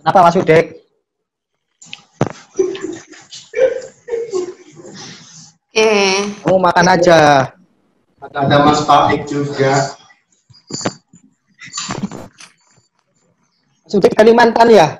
Kenapa Mas Udek? Oh, makan aja. Ada Mas Taufik juga. Mas Udek Kalimantan ya?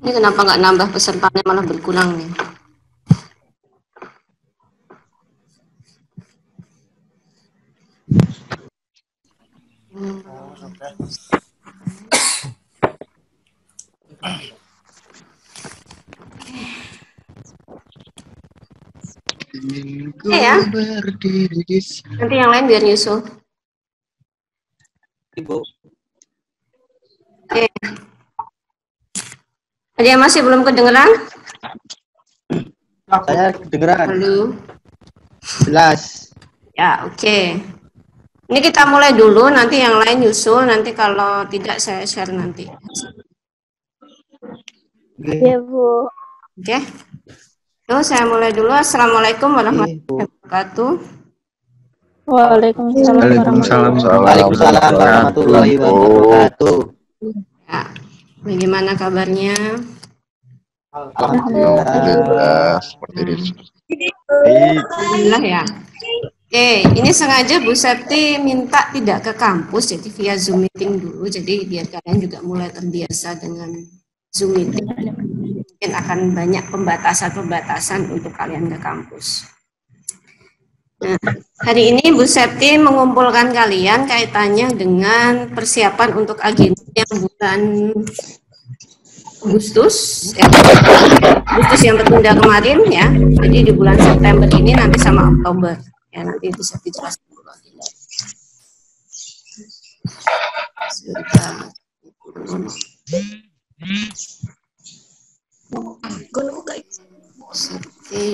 Ini kenapa nggak nambah pesertanya malah berkurang nih? Ya. Nanti yang lain biar nyusul. Ibu. Oke. Ada yang masih belum kedengeran? Saya kedengeran. Halo. Jelas. Ya, oke. Ini kita mulai dulu, nanti yang lain nyusul, nanti kalau tidak saya share nanti. Iya, Bu. Oke. Yuk, saya mulai dulu. Assalamualaikum warahmatullahi wabarakatuh. Waalaikumsalam warahmatullahi wabarakatuh. Ya. Bagaimana kabarnya? Alhamdulillah. Alhamdulillah ya. Oke, ini sengaja Bu Septi minta tidak ke kampus, jadi via Zoom meeting dulu, jadi biar kalian juga mulai terbiasa dengan Zoom meeting. Mungkin akan banyak pembatasan-pembatasan untuk kalian ke kampus. Nah, hari ini Bu Septi mengumpulkan kalian kaitannya dengan persiapan untuk agenda yang bulan Agustus yang tertunda kemarin ya. Jadi di bulan September ini nanti sama Oktober. Ya, nanti bisa dijelaskan dulu agenda.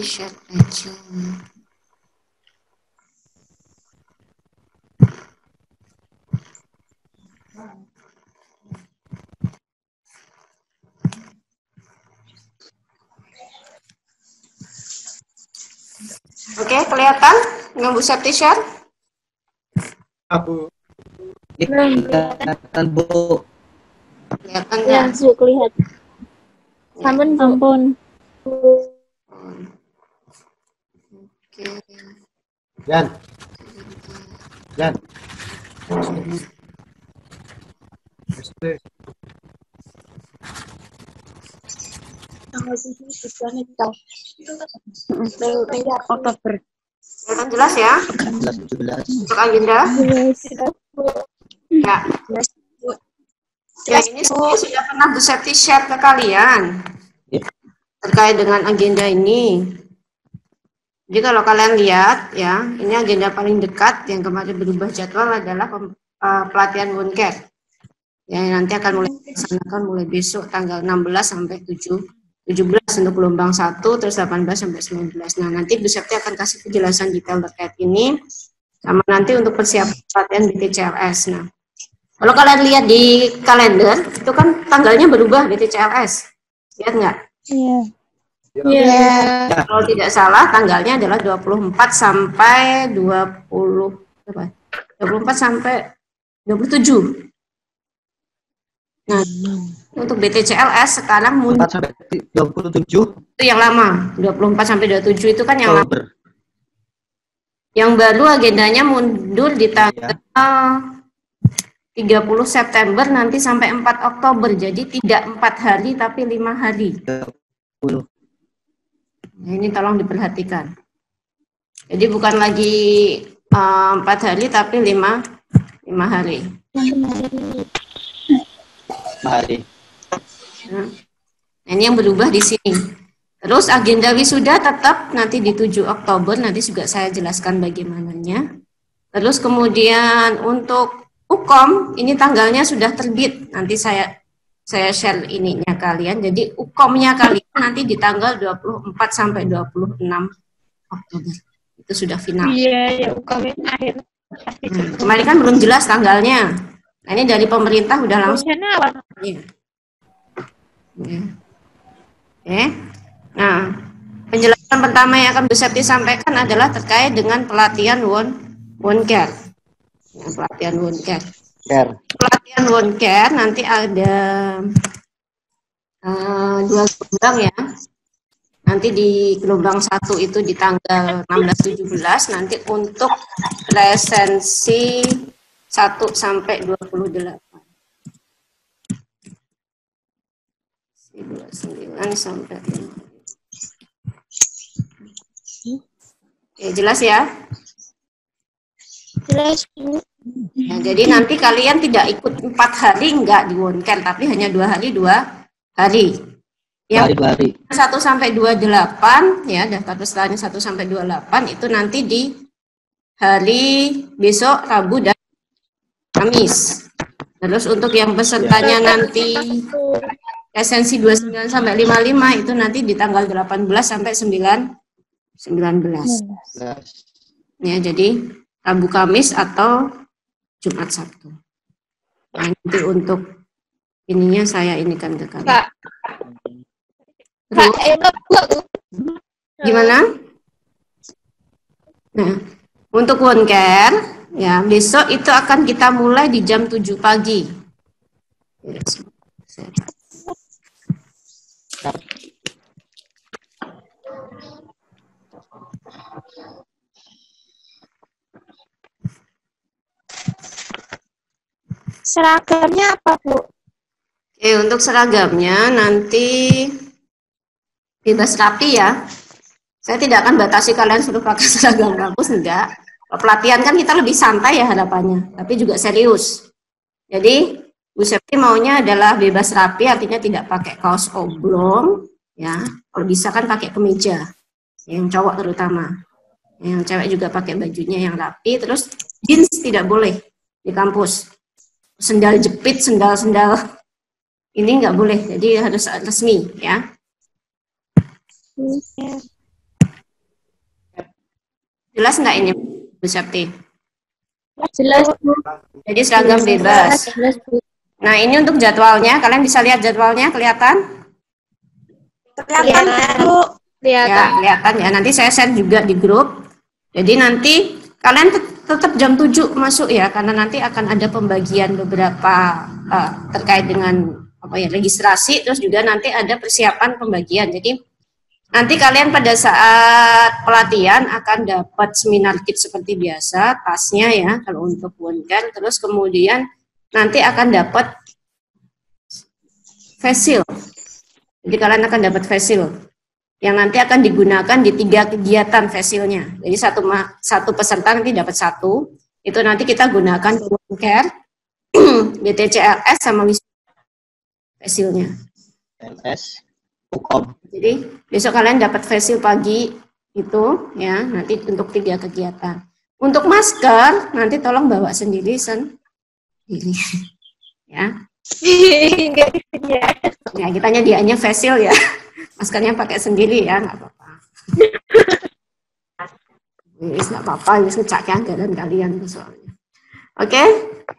Share aja. Oke, kelihatan dengan Bu Septi share? Aku. Kelihatan Bu. Kelihatan Ya, ya? Bu, kelihatan. Ampun. Oke. Jan. Oktober. Kelihatan jelas ya? Jelas. Untuk agenda? Ya. Ya, ini sudah pernah Bu Septi share ke kalian terkait dengan agenda ini. Jadi kalau kalian lihat ya, ini agenda paling dekat yang kemarin berubah jadwal adalah pelatihan Woncare. Yang nanti akan mulai dilaksanakan mulai besok tanggal 16 sampai 17 untuk gelombang 1, terus 18 sampai 19. Nah, nanti Bu Septi akan kasih penjelasan detail terkait ini, sama nanti untuk persiapan pelatihan BTCLS. Nah, kalau kalian lihat di kalender, itu kan tanggalnya berubah BTCLS. Lihat nggak? Iya. Kalau tidak salah, tanggalnya adalah 24 sampai 24 sampai 27. Nah, untuk BTCLS sekarang mundur 4 sampai 27. itu yang lama, 24 sampai 27 itu kan yang lama. Oktober. Yang baru agendanya mundur di tanggal 30 September nanti sampai 4 Oktober. Jadi tidak 4 hari tapi 5 hari. 30. Nah, ini tolong diperhatikan. Jadi bukan lagi 4 hari tapi 5 hari. Hari. Nah, ini yang berubah di sini. Terus agenda wisuda tetap nanti di 7 Oktober, nanti juga saya jelaskan bagaimananya. Terus kemudian untuk UKOM, ini tanggalnya sudah terbit, nanti saya share ininya kalian. Jadi UKOM-nya kalian nanti di tanggal 24 sampai 26 Oktober. Itu sudah final. Iya, ya UKM akhir. Kemarin kan belum jelas tanggalnya. Nah, ini dari pemerintah udah langsung. Iya. Ya. Oke. Nah, penjelasan pertama yang akan Bu Septi sampaikan adalah terkait dengan pelatihan wound care. Ya, pelatihan wound care. Pelatihan wound care nanti ada 2 gelombang ya. Nanti di gelombang 1 itu di tanggal 16-17, nanti untuk presensi 1 sampai 28. 29 sampai 5. Oke, jelas ya? Jelas. Ya, jadi nanti kalian tidak ikut 4 hari enggak di wound care, tapi hanya 2 hari 2 hari. Yang Hari. 1 sampai 28 ya, daftar pesertanya 1 sampai 28 itu nanti di hari besok Rabu dan Kamis. Terus untuk yang pesertanya nanti esensi 29 sampai 55 itu nanti di tanggal 18 sampai 19. Ya, jadi Rabu Kamis atau Jumat Sabtu. Nah, nanti untuk ininya saya inikan ke kalian. Terus, gimana? Nah, untuk wound care ya, besok itu akan kita mulai di jam 7 pagi. Seragamnya apa, Bu? Oke, untuk seragamnya nanti bebas rapi ya. Saya tidak akan batasi kalian suruh pakai seragam kampus, enggak. Pelatihan kan kita lebih santai ya harapannya, tapi juga serius. Jadi Bu Septi maunya adalah bebas rapi, artinya tidak pakai kaos oblong, ya. Kalau bisa kan pakai kemeja, yang cowok terutama. Yang cewek juga pakai bajunya yang rapi, terus jeans tidak boleh di kampus. Sendal jepit, sendal-sendal ini nggak boleh, jadi harus resmi ya. Jelas nggak ini Bu Septi? Jelas, Bu. Jadi seragam bebas. Nah, ini untuk jadwalnya, kalian bisa lihat jadwalnya, kelihatan? Kelihatan, Bu. Ya, kelihatan ya. Nanti saya share juga di grup. Jadi nanti kalian tetap jam 7 masuk ya, karena nanti akan ada pembagian beberapa terkait dengan registrasi, terus juga nanti ada persiapan pembagian. Jadi nanti kalian pada saat pelatihan akan dapat seminar kit seperti biasa, tasnya ya kalau untuk wound care, terus kemudian nanti akan dapat face shield. Jadi kalian akan dapat face shield yang nanti akan digunakan di 3 kegiatan face shield-nya. Jadi satu peserta nanti dapat 1, itu nanti kita gunakan wound care, BTCLS sama face shield-nya. LS, Ukom. Jadi besok kalian dapat face shield pagi itu ya, nanti untuk 3 kegiatan. Untuk masker nanti tolong bawa sendiri ya. Ya, kita nyediaannya face shield ya. Maskernya pakai sendiri ya, nggak apa-apa. Nggak apa-apa, ngecek ya keadaan kalian soalnya. Oke,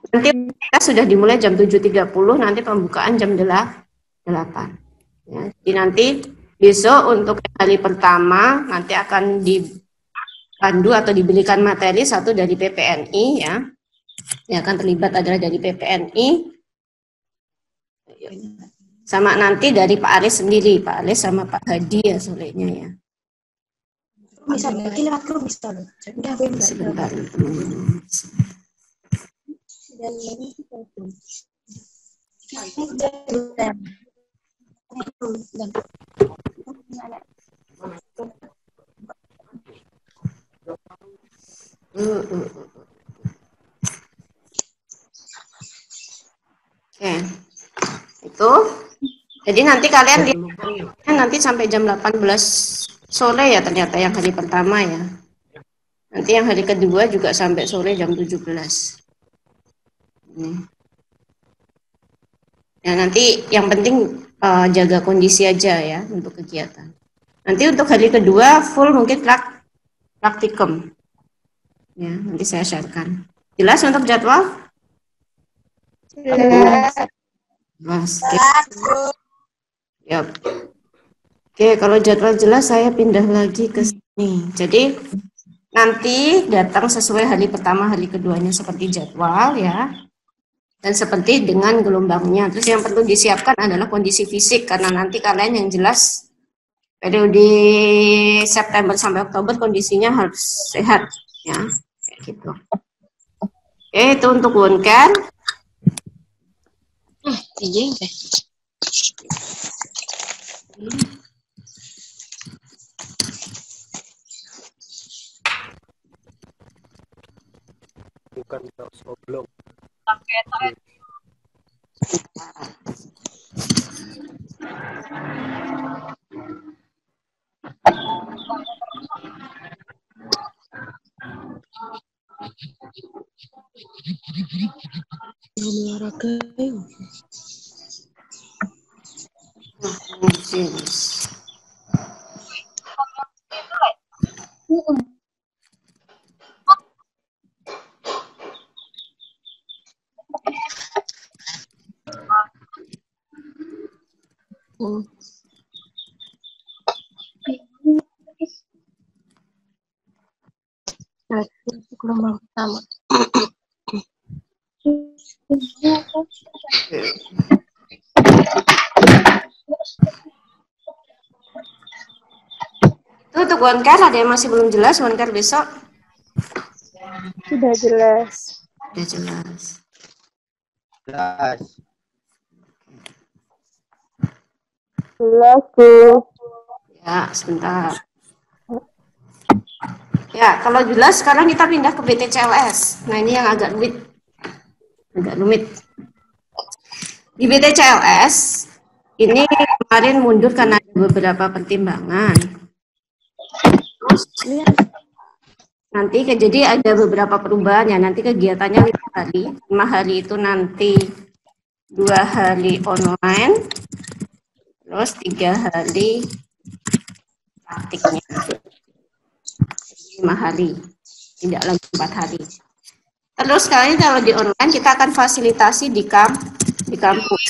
nanti kita sudah dimulai jam 7.30, nanti pembukaan jam 8. Ya, jadi nanti besok untuk hari pertama nanti akan dipandu atau diberikan materi 1 dari PPNI ya. Yang akan terlibat adalah dari PPNI. Sama nanti dari Pak Aris sendiri, Pak Aris sama Pak Hadi ya sorenya ya. Bisa berarti lewat grup bisa loh. Sebentar. Oke. Itu. Jadi nanti kalian nanti sampai jam 18 sore ya ternyata yang hari pertama ya. Nanti yang hari kedua juga sampai sore jam 17. Ini. Ya, nanti yang penting jaga kondisi aja ya untuk kegiatan. Nanti untuk hari kedua full mungkin praktikum. Ya, nanti saya sharekan. Jelas untuk jadwal? Jelas. Jelas. Yap. Oke, kalau jadwal jelas saya pindah lagi ke sini. Jadi nanti datang sesuai hari pertama, hari keduanya seperti jadwal ya. Dan seperti dengan gelombangnya. Terus yang perlu disiapkan adalah kondisi fisik karena nanti kalian yang jelas periode September sampai Oktober kondisinya harus sehat ya. Kayak gitu. Oke, itu untuk Wonken. Iya. Bukan soblong. Olahraga. Nah, itu gelombang pertama. Itu untuk Wonken ada yang masih belum jelas Wonken besok? Sudah jelas. Sudah jelas. Jelas. Jelas, Bu. Ya, sebentar. Ya, kalau jelas sekarang kita pindah ke BTCLS. Nah, ini yang agak rumit. Agak rumit. Di BTCLS, ini kemarin mundur karena ada beberapa pertimbangan. Terus, nanti jadi ada beberapa perubahan ya. Nanti kegiatannya 5 hari. 5 hari itu nanti 2 hari online. Terus 3 hari praktiknya. 5 hari. Tidak lagi 4 hari. Terus kalian kalau di online kita akan fasilitasi di kampus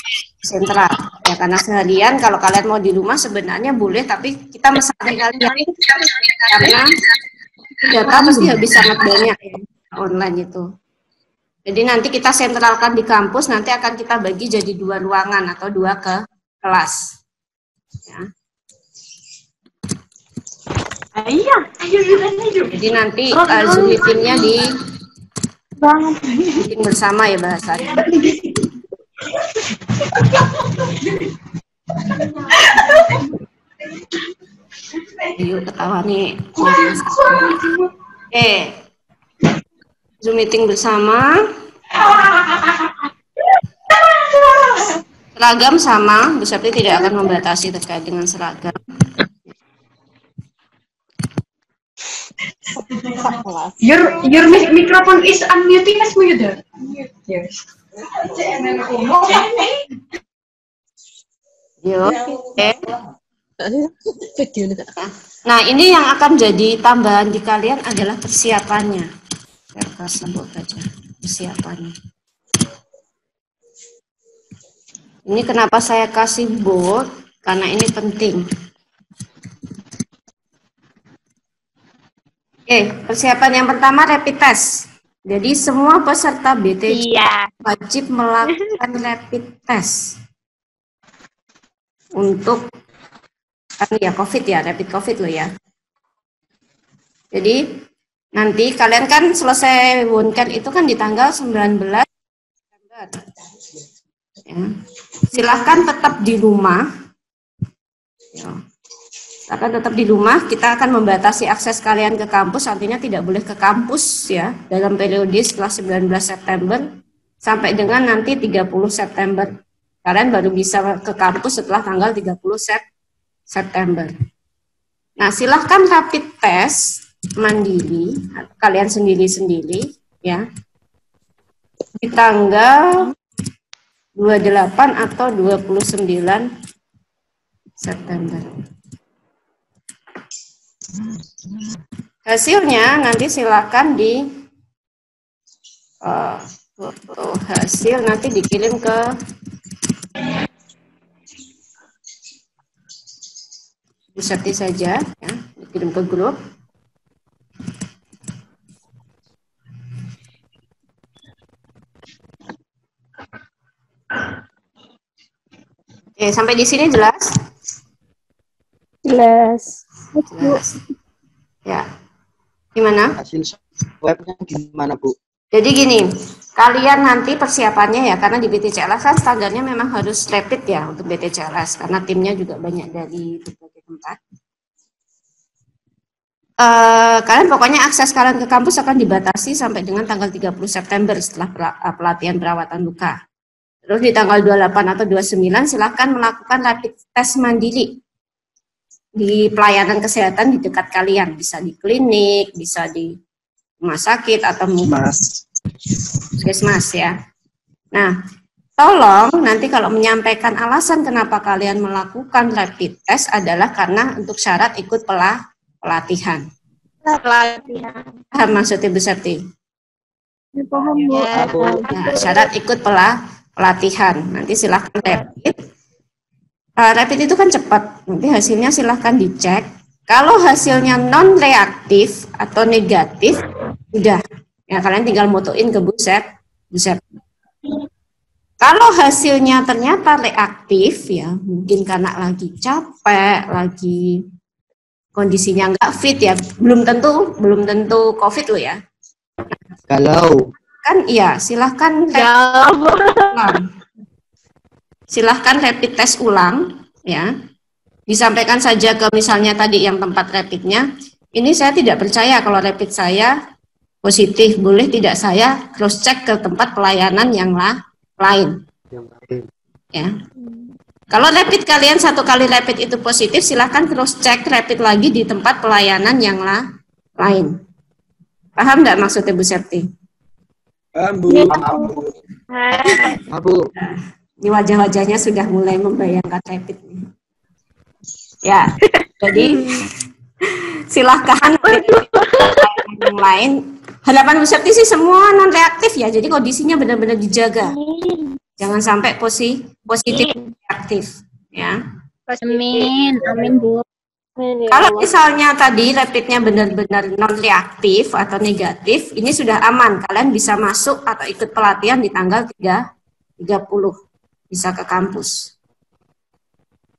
sentral. Ya karena seharian kalau kalian mau di rumah sebenarnya boleh, tapi kita mesarankan kalian karena data pasti habis sangat banyak ya online itu. Jadi nanti kita sentralkan di kampus, nanti akan kita bagi jadi 2 ruangan atau 2 kelas. Ya. Jadi nanti Zoom meeting-nya di meeting bersama ya bahasanya. Yuk ketawa nih. Oke. Zoom meeting bersama. Seragam sama, Bu Septi tidak akan membatasi terkait dengan seragam. Your microphone is unmuting as muted. Yes. Yuk, oke. Nah, ini yang akan jadi tambahan di kalian adalah persiapannya. Saya kasih buat aja persiapannya. Ini kenapa saya kasih bold? Karena ini penting. Oke, persiapan yang pertama rapid test. Jadi semua peserta BTC wajib melakukan rapid test untuk ya COVID ya, rapid COVID loh ya. Jadi nanti kalian kan selesai Wonken itu kan di tanggal 19 September. Ya. Silahkan tetap di rumah. Ya. Akan tetap di rumah, kita akan membatasi akses kalian ke kampus, artinya tidak boleh ke kampus ya dalam periode setelah 19 September sampai dengan nanti 30 September. Kalian baru bisa ke kampus setelah tanggal 30 September. Nah, silahkan rapid test mandiri, kalian sendiri-sendiri ya, di tanggal 28 atau 29 September. Hasilnya nanti silakan di foto hasil nanti dikirim ke Bu Septi saja, ya, dikirim ke grup. Oke, sampai di sini jelas? Jelas. Jelas. Ya. Gimana? Hasil webnya gimana, Bu? Jadi gini, kalian nanti persiapannya ya, karena di BTCLS kan standarnya memang harus rapid ya untuk BTCLS, karena timnya juga banyak dari berbagai tempat. Kalian pokoknya akses kalian ke kampus akan dibatasi sampai dengan tanggal 30 September setelah pelatihan perawatan luka. Terus di tanggal 28 atau 29 silahkan melakukan rapid test mandiri di pelayanan kesehatan di dekat kalian. Bisa di klinik, bisa di rumah sakit, atau puskesmas ya. Nah, tolong nanti kalau menyampaikan alasan kenapa kalian melakukan rapid test adalah karena untuk syarat ikut pelatihan. Paham maksudnya Bu Septi? Paham, Bu. Nah, syarat ikut pelatihan. Nanti silahkan rapid. Rapid itu kan cepat. Nanti hasilnya silahkan dicek. Kalau hasilnya non reaktif atau negatif, udah. Ya kalian tinggal motoin ke Bu Septi. Kalau hasilnya ternyata reaktif, ya mungkin karena lagi capek, lagi kondisinya nggak fit ya, belum tentu COVID loh ya. Galau. Kan iya, silahkan rapid test ulang ya. Disampaikan saja ke misalnya tadi yang tempat rapidnya, ini saya tidak percaya kalau rapid saya positif, boleh tidak saya cross check ke tempat pelayanan yang lain. Ya. Kalau rapid kalian satu kali rapid itu positif, silahkan cross check rapid lagi di tempat pelayanan yang lain. Paham nggak maksudnya Bu Septi? Paham, Bu. Bu. Di wajah-wajahnya sudah mulai membayangkan rapid. Ya, jadi silahkan yang lain. Harapan Bu Septi sih semua non reaktif ya, jadi kondisinya benar-benar dijaga. Jangan sampai positif reaktif ya. Amin Bu. Kalau misalnya tadi rapidnya benar-benar non reaktif atau negatif, ini sudah aman. Kalian bisa masuk atau ikut pelatihan di tanggal 30 bisa ke kampus.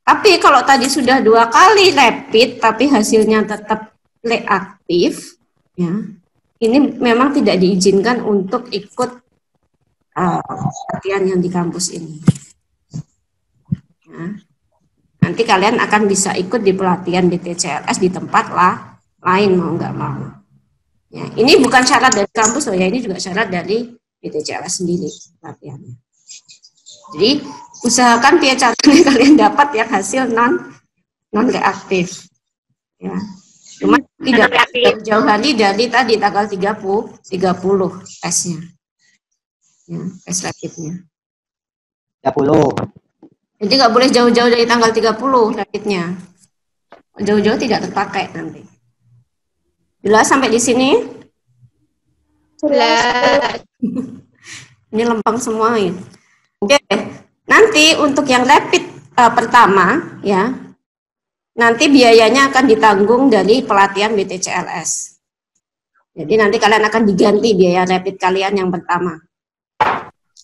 Tapi kalau tadi sudah 2 kali rapid tapi hasilnya tetap reaktif, ya, ini memang tidak diizinkan untuk ikut pelatihan yang di kampus ini. Ya. Nanti kalian akan bisa ikut di pelatihan BTCLS di tempat lain mau nggak mau. Ya, ini bukan syarat dari kampus loh ya, ini juga syarat dari BTCLS sendiri pelatihannya. Jadi usahakan via caranya kalian dapat yang hasil non reaktif. Ya. Cuma tidak jauh hari dari tadi tanggal 30 tesnya. Ya, tes rapidnya. 30. Jadi nggak boleh jauh-jauh dari tanggal 30 rapidnya. Jauh-jauh tidak terpakai nanti. Jelas sampai di sini? Jelas. Ini lempeng semua ya. Oke, nanti untuk yang rapid pertama ya, nanti biayanya akan ditanggung dari pelatihan BTCLS. Jadi nanti kalian akan diganti biaya rapid kalian yang pertama.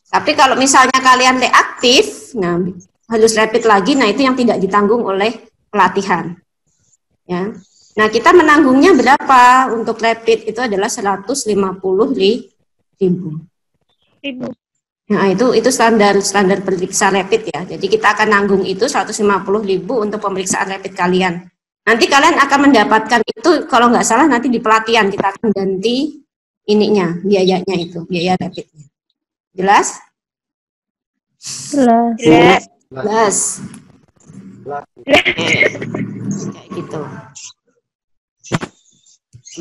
Tapi kalau misalnya kalian reaktif, nah harus rapid lagi, nah itu yang tidak ditanggung oleh pelatihan. Ya. Nah kita menanggungnya berapa untuk rapid itu adalah 150.000. Nah itu standar periksa rapid ya. Jadi kita akan nanggung itu 150.000 untuk pemeriksaan rapid kalian. Nanti kalian akan mendapatkan itu kalau nggak salah nanti di pelatihan kita akan ganti ininya biayanya itu biaya rapidnya. Jelas? Jelas. Jelas. Kayak gitu.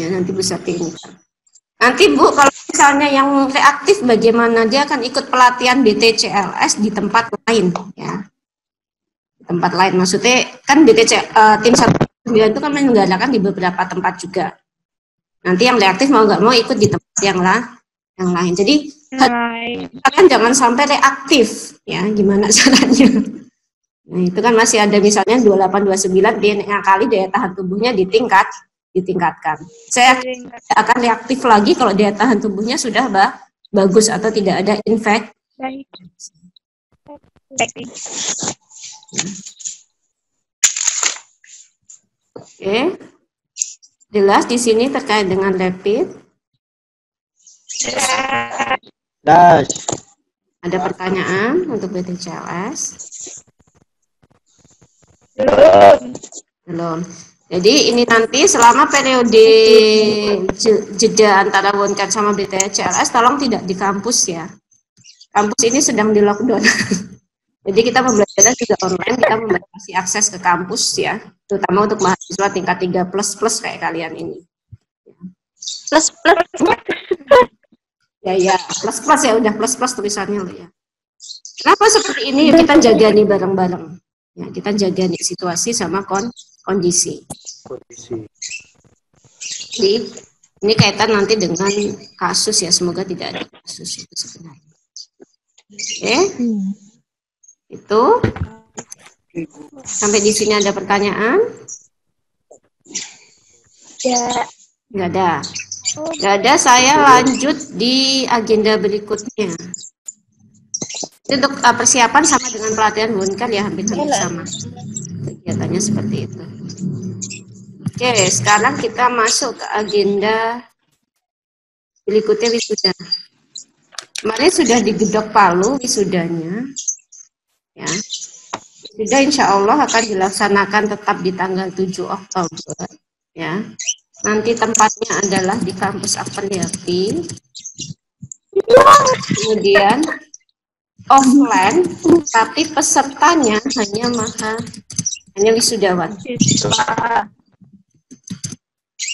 Ya nanti bisa tinggal. Nanti Bu, kalau misalnya yang reaktif bagaimana? Dia akan ikut pelatihan BTCLS di tempat lain, ya. Di tempat lain, maksudnya kan tim 1 itu kan menyelenggarakan di beberapa tempat juga. Nanti yang reaktif mau nggak mau ikut di tempat yang lain. Jadi kalian jangan sampai reaktif, ya. Gimana caranya? Nah, itu kan masih ada misalnya 2829 DNA kali daya tahan tubuhnya ditingkatkan. Saya akan reaktif lagi kalau daya tahan tubuhnya sudah bagus atau tidak ada infeksi. Oke. Jelas di sini terkait dengan rapid? Das. Ada pertanyaan untuk BTCLS? Belum. Jadi ini nanti selama periode jeda antara WONCAT sama BTCLS tolong tidak di kampus ya. Kampus ini sedang di lockdown. Jadi kita pembelajaran juga online, kita membatasi akses ke kampus ya, terutama untuk mahasiswa tingkat 3++ kayak kalian ini. Plus. Ya, plus ya, udah plus tulisannya loh ya. Kenapa seperti ini? Yuk kita jaga nih bareng-bareng. Ya, kita jaga nih situasi sama kondisi. Jadi ini kaitan nanti dengan kasus ya, semoga tidak ada kasus itu sebenarnya. Oke. Itu sampai di sini ada pertanyaan? Ya. Nggak ada. Saya lanjut di agenda berikutnya. Itu untuk persiapan sama dengan pelatihan WONCAT ya, hampir sama. Kegiatannya seperti itu. Oke, sekarang kita masuk ke agenda berikutnya, wisuda. Kemarin sudah digedok palu wisudanya. Ya, wisuda insya Allah akan dilaksanakan tetap di tanggal 7 Oktober. Ya, nanti tempatnya adalah di kampus Apeliati. Kemudian offline, tapi pesertanya hanya wisudawan.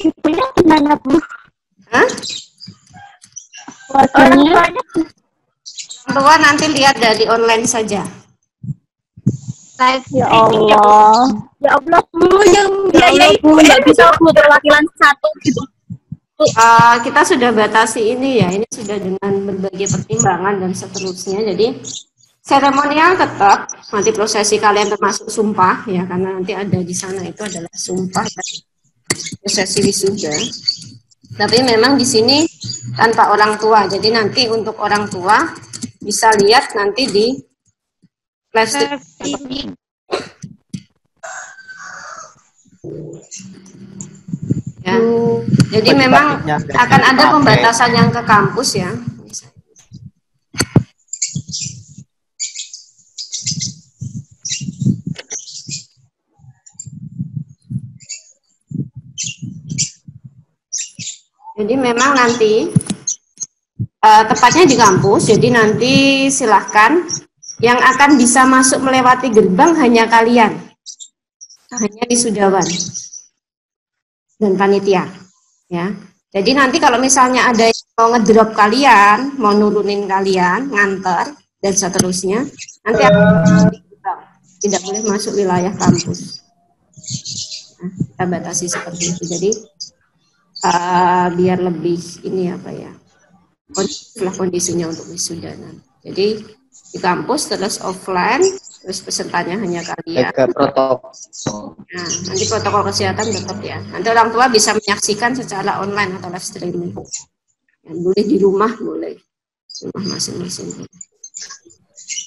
Ibunya gimana, Bu? Hah? Waktunya? Orang tua nanti lihat dari online saja. Ya Allah. Ya Allah, Bu, yang biaya Ibu nggak bisa Bu perwakilan satu gitu. Kita sudah batasi ini ya, ini sudah dengan berbagai pertimbangan dan seterusnya. Jadi seremonial tetap, nanti prosesi kalian termasuk sumpah ya, karena nanti ada di sana itu adalah sumpah dan prosesi wisuda. Tapi memang di sini tanpa orang tua, jadi nanti untuk orang tua bisa lihat nanti di live stream. Ya. Jadi memang akan ada pembatasan yang ke kampus ya. Jadi memang nanti tepatnya di kampus, jadi nanti silahkan yang akan bisa masuk melewati gerbang hanya kalian, hanya wisudawan dan panitia, ya. Jadi nanti kalau misalnya ada yang mau ngedrop kalian, mau nurunin kalian, nganter dan seterusnya, nanti akan di gerbang, tidak boleh masuk wilayah kampus. Nah, kita batasi seperti itu. Jadi biar lebih ini apa ya, kondisinya untuk wisuda nanti. Jadi di kampus terus offline, terus pesertanya hanya kalian. Protokol. Nah, nanti protokol kesehatan tetap ya. Nanti orang tua bisa menyaksikan secara online atau live streaming. Ya, boleh di rumah, boleh di rumah masing-masing.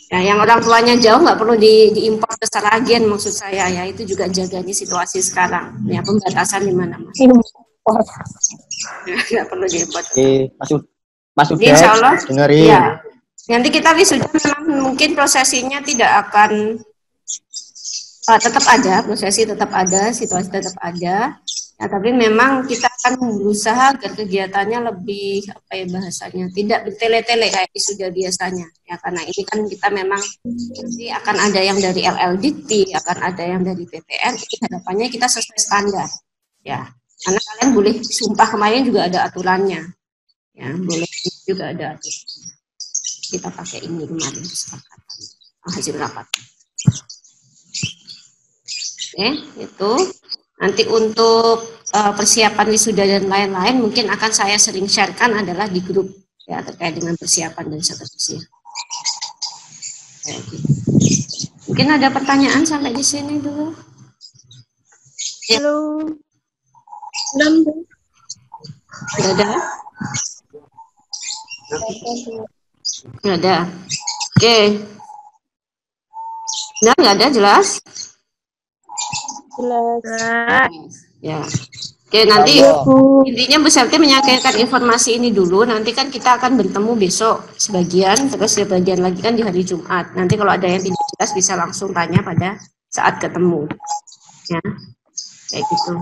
Ya, yang orang tuanya jauh nggak perlu diimpor ke Seragen maksud saya ya. Itu juga jaganya situasi sekarang. Ya, pembatasan di mana-mana. Nggak perlu diimpor. Masuk Insya Allah dengerin. ya. Nanti kita wisuda memang mungkin prosesinya tidak akan tetap ada, prosesi tetap ada, situasi tetap ada. Ya, tapi memang kita akan berusaha agar kegiatannya lebih apa ya bahasanya, tidak bertele-tele kayak wisuda biasanya. Ya, karena ini kan kita memang nanti akan ada yang dari LLDT, akan ada yang dari PTN. Harapannya kita sesuai standar. Ya, karena kalian boleh sumpah kemarin juga ada aturannya. Ya, boleh juga ada aturan. Kita pakai ini kemarin kesepakatan hasil rapat. Oke, itu Nanti untuk persiapan wisuda dan lain-lain mungkin akan saya sering sharekan adalah di grup ya terkait dengan persiapan dan seterusnya. Mungkin ada pertanyaan sampai di sini dulu. Halo. Nggak ada? Nggak ada. Oke. Nah, nggak ada, jelas? Jelas. Ya. Oke, nanti intinya Bu Septi menyampaikan informasi ini dulu. Nanti kan kita akan bertemu besok sebagian, terus sebagian lagi kan di hari Jumat. Nanti kalau ada yang tidak jelas bisa langsung tanya pada saat ketemu. Ya, kayak gitu.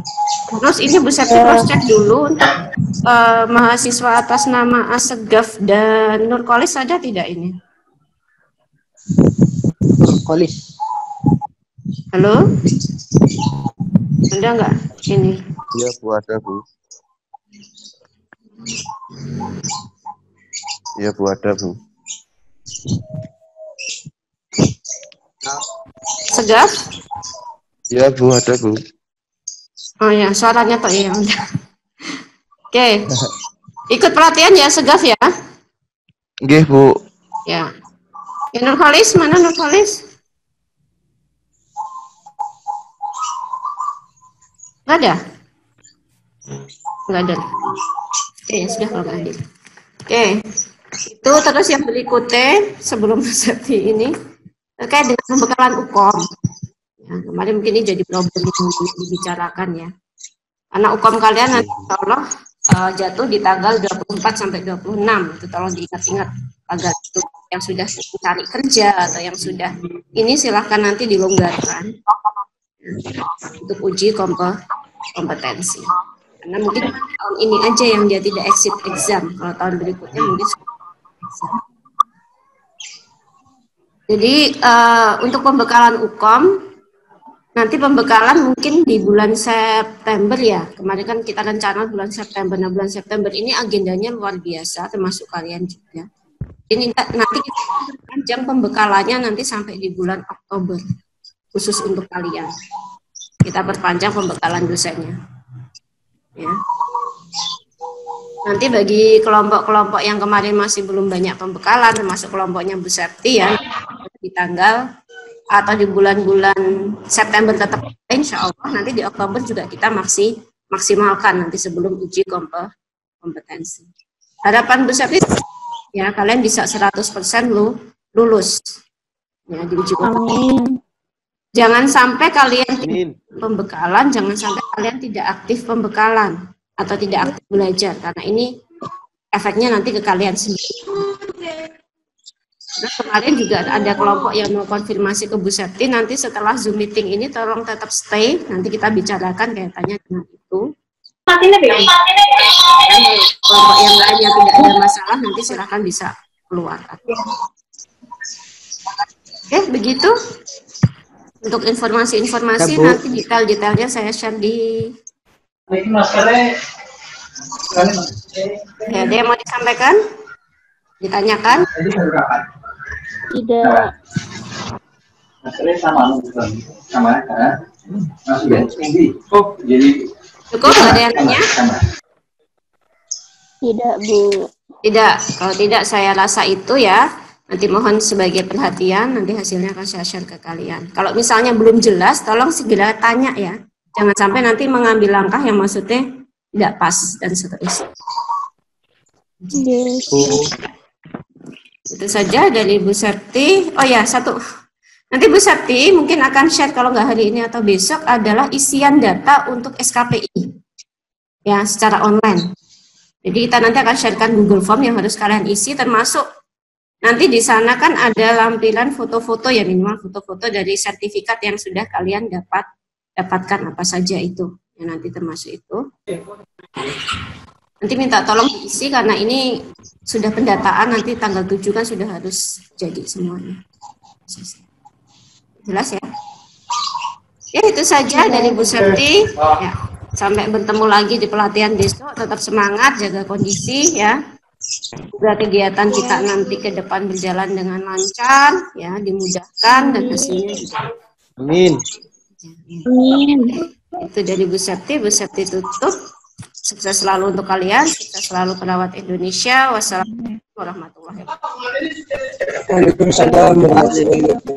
Terus ini Bu Septi cross check dulu untuk mahasiswa atas nama Asegaf dan Nurkolis ada tidak ini? Nurkolis. Halo? Ada nggak ini? Iya Bu, ada Bu. Iya Bu, ada Bu. Segaf? Iya Bu, ada Bu. Oh ya, suaranya toh ya. Oke. Ikut pelatihan ya Segaf ya? Nggih Bu. Ya. Nurkolis, mana Nurkolis? Nggak ada? Nggak ada. Oke, sudah kalau nggak hadir. Oke. Itu terus yang berikutnya sebelum seperti ini terkait dengan pembekalan UKOM. Ya, kemarin mungkin ini jadi problem yang dibicarakan ya. Karena UKOM kalian nanti tolong jatuh di tanggal 24 sampai 26. Itu tolong diingat-ingat agar itu yang sudah mencari kerja atau yang sudah ini silahkan nanti dilonggarkan untuk uji kompetensi. Karena mungkin tahun ini aja yang dia tidak exit exam, kalau tahun berikutnya mungkin exam. Jadi untuk pembekalan UKOM, nanti pembekalan mungkin di bulan September ya. Kemarin kan kita rencana bulan September. Nah bulan September ini agendanya luar biasa, termasuk kalian juga. Ini nanti kita perpanjang pembekalannya nanti sampai di bulan Oktober, khusus untuk kalian. Kita perpanjang pembekalan dosennya. Ya. Nanti bagi kelompok-kelompok yang kemarin masih belum banyak pembekalan, termasuk kelompoknya Bu Septi ya, di tanggal atau di bulan-bulan September tetap, insya Allah nanti di Oktober juga kita maksimalkan nanti sebelum uji kompetensi. Harapan Bu Septi ya kalian bisa 100% lulus ya di uji kompetensi. Jangan sampai kalian pembekalan, jangan sampai kalian tidak aktif pembekalan atau tidak aktif belajar, karena ini efeknya nanti ke kalian sendiri. Nah, kemarin juga ada kelompok yang mau konfirmasi ke Bu Septi, nanti setelah Zoom meeting ini tolong tetap stay, nanti kita bicarakan kaitannya dengan itu. Kelompok yang lainnya tidak ada masalah, nanti silahkan bisa keluar. Oke, begitu. Untuk informasi-informasi ya, nanti detail-detailnya saya share di. Ya, ada yang mau disampaikan? Ditanyakan? Tidak. Cukup, nggak ada yang tanya? Tidak, Bu. Tidak, kalau tidak saya rasa itu ya. Nanti mohon sebagai perhatian, nanti hasilnya akan saya share ke kalian. Kalau misalnya belum jelas, tolong segera tanya ya. Jangan sampai nanti mengambil langkah yang maksudnya tidak pas dan seterusnya. Yes. Itu saja dari Bu Septi. Oh ya, satu. Nanti Bu Septi mungkin akan share kalau nggak hari ini atau besok adalah isian data untuk SKPI. Ya, secara online. Jadi kita nanti akan sharekan Google Form yang harus kalian isi, termasuk nanti di sana kan ada lampiran foto-foto ya, minimal foto-foto dari sertifikat yang sudah kalian dapatkan apa saja itu. Ya, nanti termasuk itu. Nanti minta tolong diisi karena ini sudah pendataan, nanti tanggal 7 kan sudah harus jadi semuanya. Jelas ya? Ya itu saja dari Bu Septi. Ya, sampai bertemu lagi di pelatihan besok. Tetap semangat, jaga kondisi ya. Semoga kegiatan kita nanti ke depan berjalan dengan lancar, ya, dimudahkan dan hasilnya juga. Amin. Amin. Itu dari Bu Septi tutup. Sukses selalu untuk kalian, sukses selalu perawat Indonesia. Wassalamualaikum warahmatullahi wabarakatuh. Waalaikumsalam warahmatullahi wabarakatuh.